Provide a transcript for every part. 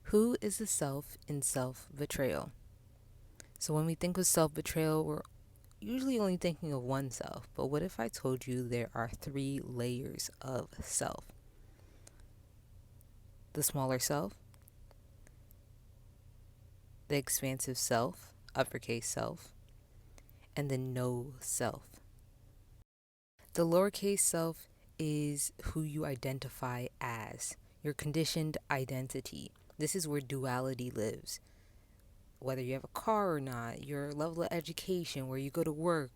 Who is the self in self-betrayal? So when we think of self-betrayal, we're usually only thinking of oneself. But what if I told you there are three layers of self? The smaller self, the expansive self, uppercase self, and the no self. The lowercase self is who you identify as, your conditioned identity. This is where duality lives. Whether you have a car or not, your level of education, where you go to work,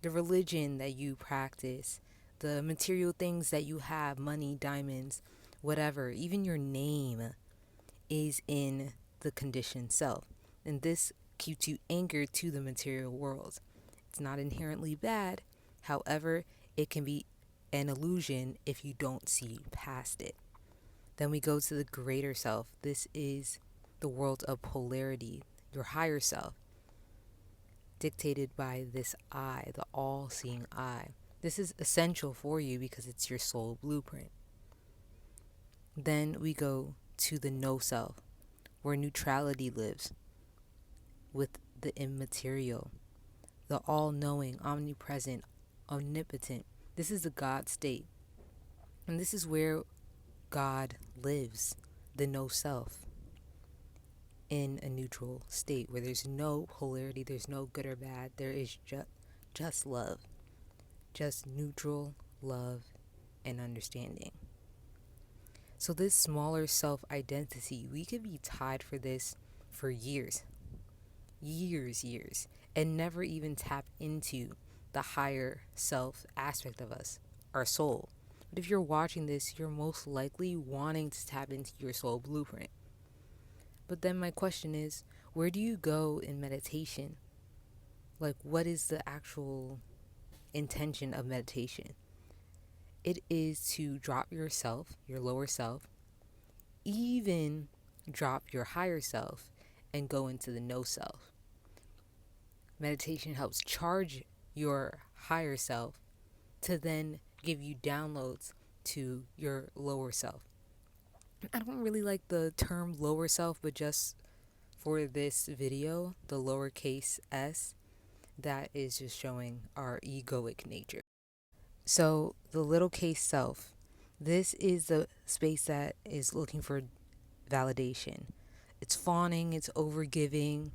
the religion that you practice, the material things that you have, money, diamonds, whatever, even your name is in the conditioned self. And this keeps you anchored to the material world. It's not inherently bad. However, it can be an illusion if you don't see past it. Then we go to the greater self. This is the world of polarity, your higher self, dictated by this I, the all-seeing I. This is essential for you because it's your soul blueprint. Then we go to the no self, where neutrality lives with the immaterial, the all-knowing, omnipresent, omnipotent. This is the God state. And this is where God lives, the no self, in a neutral state where there's no polarity, there's no good or bad, there is just love, just neutral love and understanding. So this smaller self identity, we could be tied for this for years, and never even tap into the higher self aspect of us, our soul. But if you're watching this, you're most likely wanting to tap into your soul blueprint. But then my question is, where do you go in meditation? Like, what is the actual intention of meditation? It is to drop yourself, your lower self, even drop your higher self and go into the no self. Meditation helps charge your higher self to then give you downloads to your lower self. I don't really like the term lower self, but just for this video, the lowercase s, that is just showing our egoic nature. So the little case self, this is the space that is looking for validation. It's fawning, it's overgiving,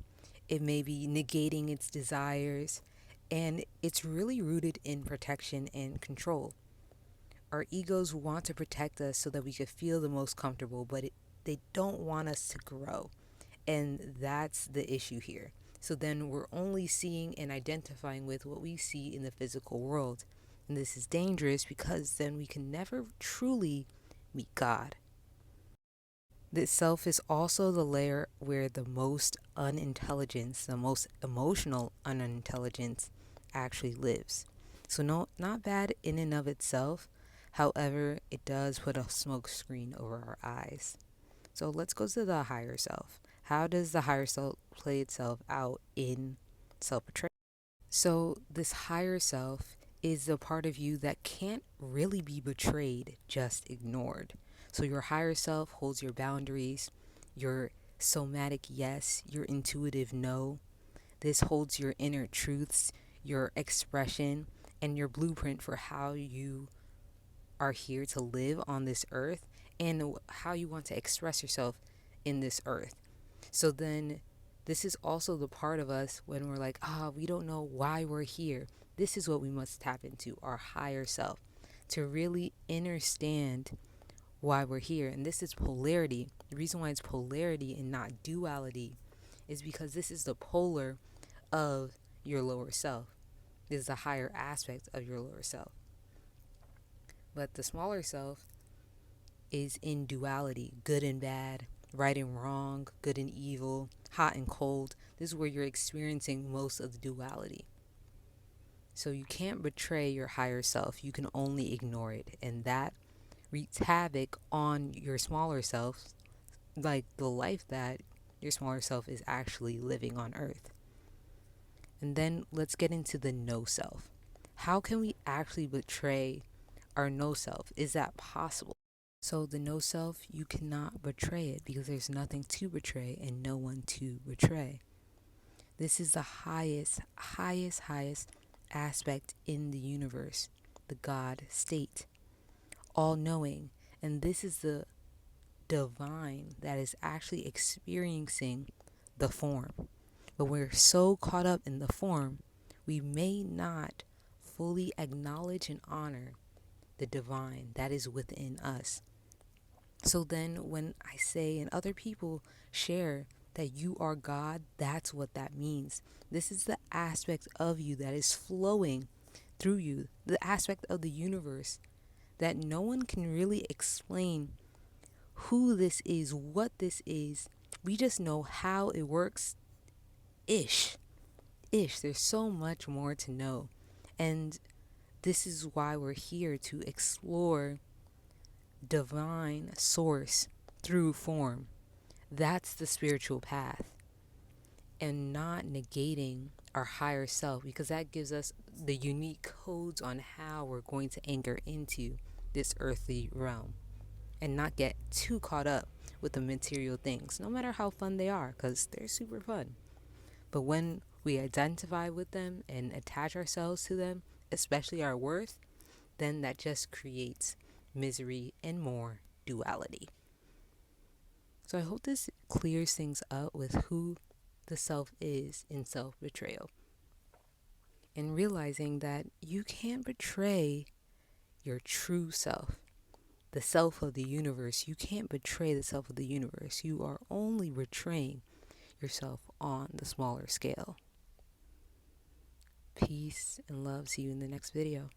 it may be negating its desires, and it's really rooted in protection and control. Our egos want to protect us so that we could feel the most comfortable, but they don't want us to grow. And that's the issue here. So then we're only seeing and identifying with what we see in the physical world. And this is dangerous because then we can never truly meet God. This self is also the layer where the most unintelligence, the most emotional unintelligence actually lives. So no, not bad in and of itself. However, it does put a smoke screen over our eyes. So let's go to the higher self. How does the higher self play itself out in self-betrayal? So this higher self is the part of you that can't really be betrayed, just ignored. So your higher self holds your boundaries, your somatic yes, your intuitive no. This holds your inner truths, your expression, and your blueprint for how you are here to live on this earth and how you want to express yourself in this earth. So then this is also the part of us when we're like, we don't know why we're here. This is what we must tap into, our higher self, to really understand why we're here. And this is polarity. The reason why it's polarity and not duality is because this is the polar of your lower self. This is the higher aspect of your lower self. But the smaller self is in duality, good and bad, right and wrong, good and evil, hot and cold. This is where you're experiencing most of the duality. So you can't betray your higher self. You can only ignore it. And that wreaks havoc on your smaller self, like the life that your smaller self is actually living on earth. And then let's get into the no self. How can we actually betray our no self? Is that possible? So the no self, you cannot betray it because there's nothing to betray and no one to betray. This is the highest aspect in the universe, the God state, all knowing. And this is the divine that is actually experiencing the form. But we're so caught up in the form, we may not fully acknowledge and honor the divine that is within us. So then when I say and other people share that you are God, that's what that means. This is the aspect of you that is flowing through you, the aspect of the universe that no one can really explain who this is, what this is. We just know how it works ish. There's so much more to know. And this is why we're here, to explore divine source through form. That's the spiritual path. And not negating our higher self, because that gives us the unique codes on how we're going to anchor into this earthly realm and not get too caught up with the material things, no matter how fun they are, because they're super fun. But when we identify with them and attach ourselves to them, especially our worth, then that just creates misery and more duality. So I hope this clears things up with who the self is in self-betrayal. And realizing that you can't betray your true self, the self of the universe. You can't betray the self of the universe. You are only betraying yourself on the smaller scale. Peace and love. See you in the next video.